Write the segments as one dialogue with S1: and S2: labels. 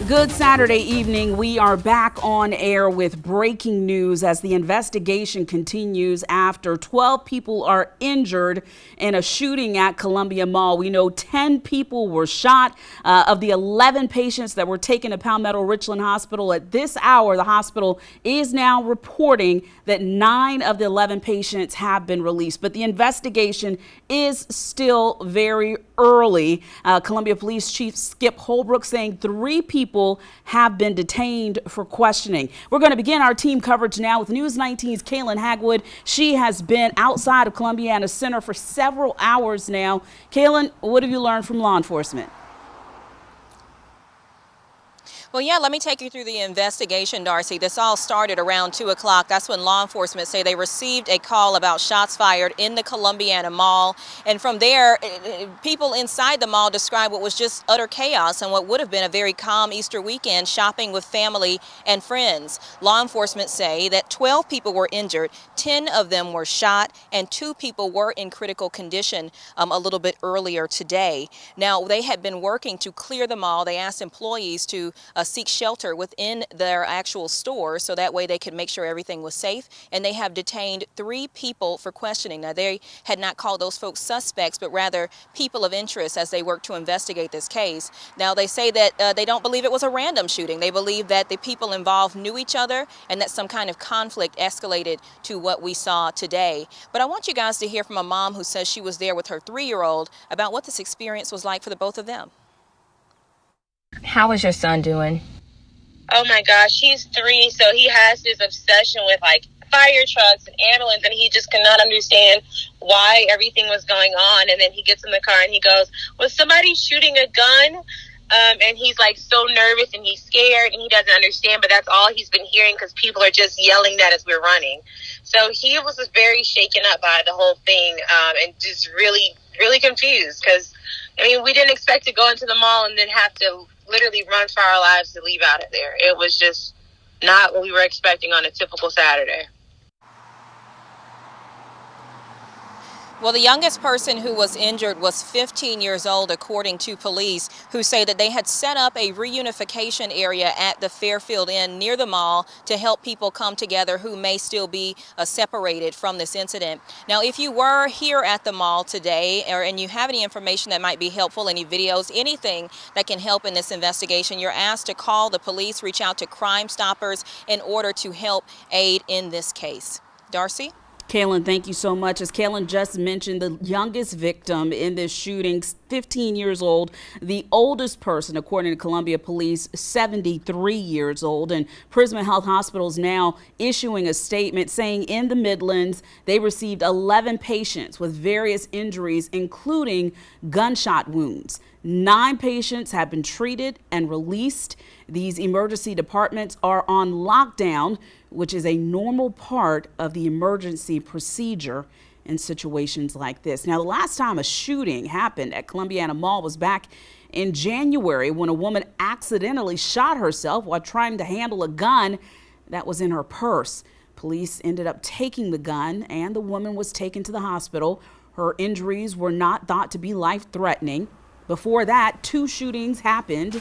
S1: Good Saturday evening. We are back on air with breaking news as the investigation continues after 12 people are injured in a shooting at Columbia Mall. We know 10 people were shot. Of the 11 patients that were taken to Palmetto Richland Hospital at this hour, the hospital is now reporting that 9 of the 11 patients have been released. But the investigation is still very early. Columbia Police Chief Skip Holbrook saying 3 people have been detained for questioning. We're going to begin our team coverage now with News 19's Kaylin Hagwood. She has been outside of Columbiana Center for several hours now. Kaylin, what have you learned from law enforcement?
S2: Well, yeah, let me take you through the investigation, Darcy. This all started around 2 o'clock. That's when law enforcement say they received a call about shots fired in the Columbiana Mall. And from there, people inside the mall described what was just utter chaos and what would have been a very calm Easter weekend shopping with family and friends. Law enforcement say that 12 people were injured, 10 of them were shot, and 2 people were in critical condition a little bit earlier today. Now, they had been working to clear the mall. They asked employees to seek shelter within their actual store so that way they could make sure everything was safe. And they have detained 3 people for questioning. Now, they had not called those folks suspects, but rather people of interest as they work to investigate this case. Now, they say that they don't believe it was a random shooting. They believe that the people involved knew each other and that some kind of conflict escalated to what we saw today. But I want you guys to hear from a mom who says she was there with her 3-year-old about what this experience was like for the both of them.
S3: How is your son doing?
S4: Oh my gosh, he's 3, so he has this obsession with like fire trucks and ambulance, and he just cannot understand why everything was going on. And then he gets in the car and he goes, "Was somebody shooting a gun?" And he's like so nervous and he's scared and he doesn't understand, but that's all he's been hearing because people are just yelling that as we're running. So he was just very shaken up by the whole thing and just really, really confused because, I mean, we didn't expect to go into the mall and then have to literally run for our lives to leave out of there. It was just not what we were expecting on a typical Saturday.
S2: Well, the youngest person who was injured was 15 years old, according to police, who say that they had set up a reunification area at the Fairfield Inn near the mall to help people come together who may still be separated from this incident. Now, if you were here at the mall today and you have any information that might be helpful, any videos, anything that can help in this investigation, you're asked to call the police, reach out to Crime Stoppers in order to help aid in this case. Darcy?
S1: Kaylin, thank you so much. As Kaylin just mentioned, the youngest victim in this shooting, 15 years old. The oldest person, according to Columbia Police, 73 years old. And Prisma Health Hospital is now issuing a statement saying in the Midlands, they received 11 patients with various injuries, including gunshot wounds. 9 patients have been treated and released. These emergency departments are on lockdown, which is a normal part of the emergency procedure in situations like this. Now, the last time a shooting happened at Columbiana Mall was back in January when a woman accidentally shot herself while trying to handle a gun that was in her purse. Police ended up taking the gun and the woman was taken to the hospital. Her injuries were not thought to be life-threatening. Before that, 2 shootings happened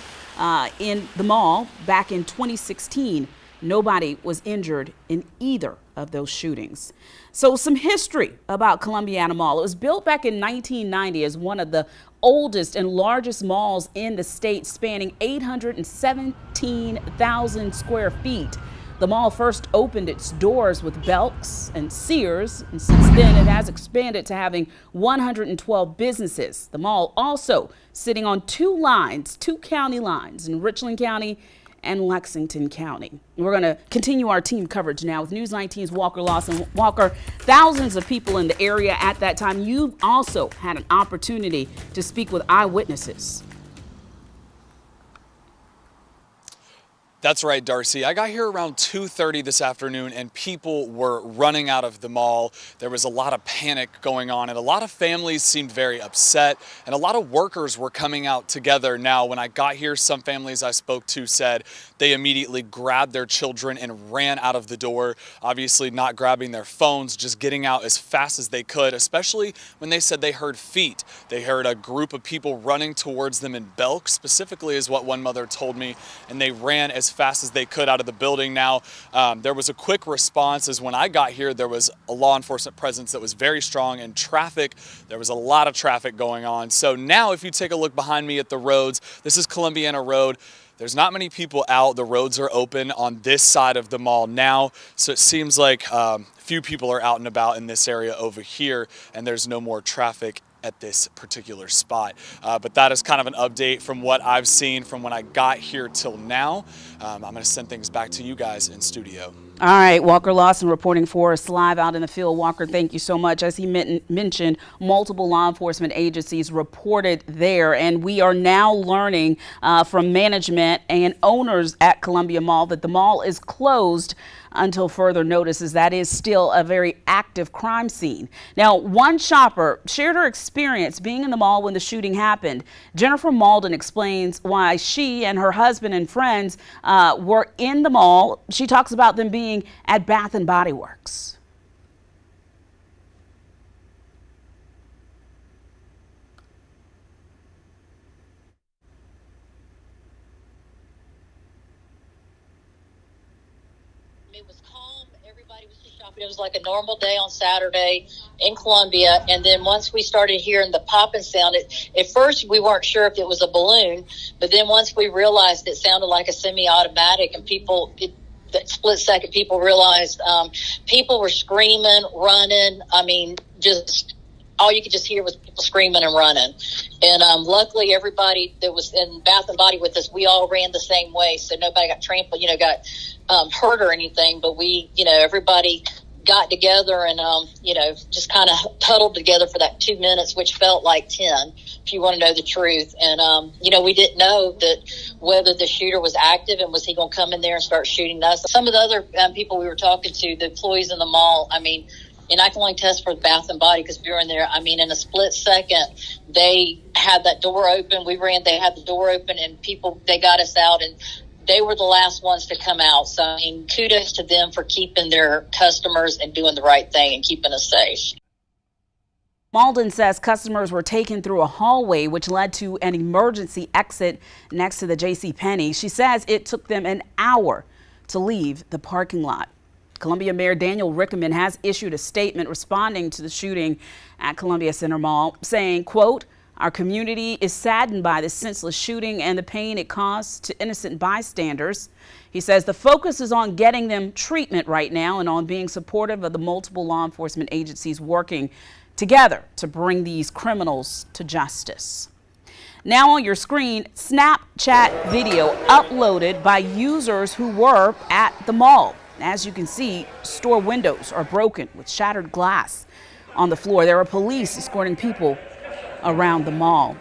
S1: in the mall back in 2016. Nobody was injured in either of those shootings. So some history about Columbiana Mall. It was built back in 1990 as one of the oldest and largest malls in the state, spanning 817,000 square feet. The mall first opened its doors with Belk's and Sears, and since then it has expanded to having 112 businesses. The mall also sitting on 2 county lines in Richland County and Lexington County. We're going to continue our team coverage now with News 19's Walker Lawson. Walker, thousands of people in the area at that time. You've also had an opportunity to speak with eyewitnesses.
S5: That's right, Darcy. I got here around 2:30 this afternoon and people were running out of the mall. There was a lot of panic going on and a lot of families seemed very upset and a lot of workers were coming out together. Now, when I got here, some families I spoke to said they immediately grabbed their children and ran out of the door, obviously not grabbing their phones, just getting out as fast as they could, especially when they said they heard feet. They heard a group of people running towards them in Belk, specifically is what one mother told me, and they ran as fast as they could out of the building. Now, there was a quick response as when I got here, there was a law enforcement presence that was very strong and traffic. There was a lot of traffic going on. So now if you take a look behind me at the roads, this is Columbiana Road. There's not many people out. The roads are open on this side of the mall now. So it seems like few people are out and about in this area over here and there's no more traffic at this particular spot. But that is kind of an update from what I've seen from when I got here till now. I'm going to send things back to you guys in studio.
S1: All right, Walker Lawson reporting for us live out in the field. Walker, thank you so much. As he mentioned, multiple law enforcement agencies reported there, and we are now learning from management and owners at Columbia Mall that the mall is closed until further notice, as that is still a very active crime scene. Now, one shopper shared her experience being in the mall when the shooting happened. Jennifer Malden explains why she and her husband and friends were in the mall. She talks about them being at Bath and Body Works.
S6: It was calm. Everybody was just shopping. It was like a normal day on Saturday in Columbia. And then once we started hearing the popping sound, at first we weren't sure if it was a balloon. But then once we realized it sounded like a semi-automatic and that split second, people realized people were screaming, running. I mean, just all you could just hear was people screaming and running. And luckily, everybody that was in Bath and Body with us, we all ran the same way. So nobody got trampled, got hurt or anything. But everybody got together and, just kind of huddled together for that 2 minutes, which felt like 10, if you want to know the truth. And, we didn't know that whether the shooter was active and was he going to come in there and start shooting us. Some of the other people we were talking to, the employees in the mall, and I can only test for Bath and Body because we were in there. In a split second, they had that door open. They had the door open and they got us out and they were the last ones to come out. So, kudos to them for keeping their customers and doing the right thing and keeping us safe.
S1: Malden says customers were taken through a hallway, which led to an emergency exit next to the JCPenney. She says it took them an hour to leave the parking lot. Columbia Mayor Daniel Rickerman has issued a statement responding to the shooting at Columbia Center Mall, saying, quote, "Our community is saddened by this senseless shooting and the pain it caused to innocent bystanders." He says the focus is on getting them treatment right now and on being supportive of the multiple law enforcement agencies working together to bring these criminals to justice. Now on your screen, Snapchat video uploaded by users who were at the mall. As you can see, store windows are broken with shattered glass on the floor. There are police escorting people around the mall.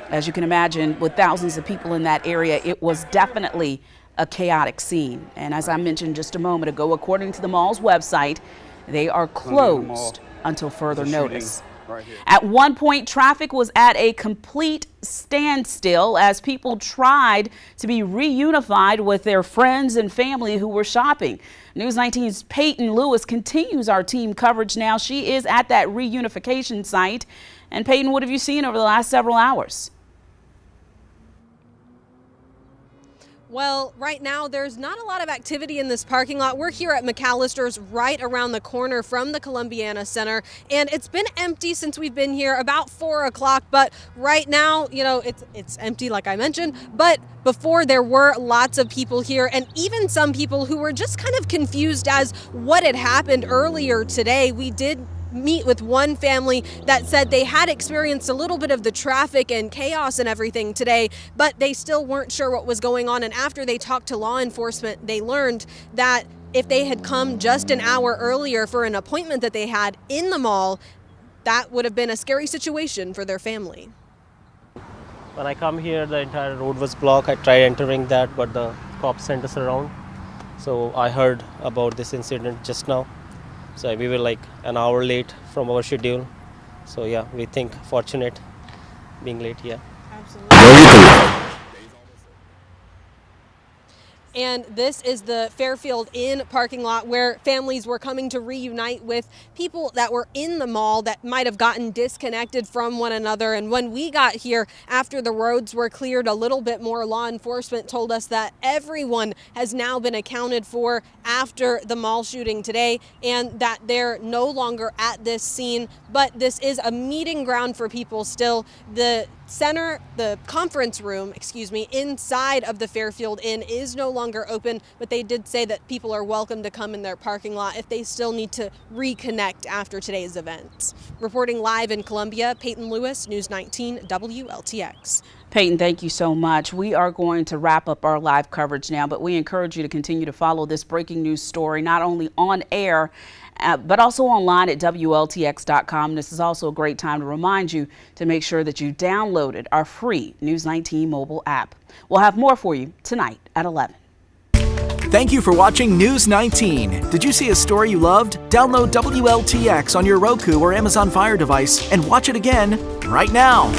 S1: As you can imagine, with thousands of people in that area, it was definitely a chaotic scene. And as I mentioned just a moment ago, according to the mall's website, they are closed until further notice. At one point, traffic was at a complete standstill as people tried to be reunified with their friends and family who were shopping. News 19's Peyton Lewis continues our team coverage now. She is at that reunification site. And Peyton, what have you seen over the last several hours?
S7: Well, right now there's not a lot of activity in this parking lot. We're here at McAllister's right around the corner from the Columbiana Center, and it's been empty since we've been here about 4 o'clock. But right now, it's empty like I mentioned, but before there were lots of people here and even some people who were just kind of confused as what had happened earlier today. We did meet with one family that said they had experienced a little bit of the traffic and chaos and everything today, but they still weren't sure what was going on. And after they talked to law enforcement, they learned that if they had come just an hour earlier for an appointment that they had in the mall, that would have been a scary situation for their family.
S8: When I come here, the entire road was blocked. I tried entering that, but the cops sent us around. So I heard about this incident just now. So we were like an hour late from our schedule. So yeah, we think fortunate being late, yeah.
S7: And this is the Fairfield Inn parking lot where families were coming to reunite with people that were in the mall that might have gotten disconnected from one another. And when we got here, after the roads were cleared a little bit more, law enforcement told us that everyone has now been accounted for after the mall shooting today and that they're no longer at this scene. But this is a meeting ground for people still. The conference room, inside of the Fairfield Inn is no longer open, but they did say that people are welcome to come in their parking lot if they still need to reconnect after today's events. Reporting live in Columbia, Peyton Lewis, News 19 WLTX.
S1: Peyton, thank you so much. We are going to wrap up our live coverage now, but we encourage you to continue to follow this breaking news story, not only on air, but also online at WLTX.com. This is also a great time to remind you to make sure that you downloaded our free News 19 mobile app. We'll have more for you tonight at 11.
S9: Thank you for watching News 19. Did you see a story you loved? Download WLTX on your Roku or Amazon Fire device and watch it again right now.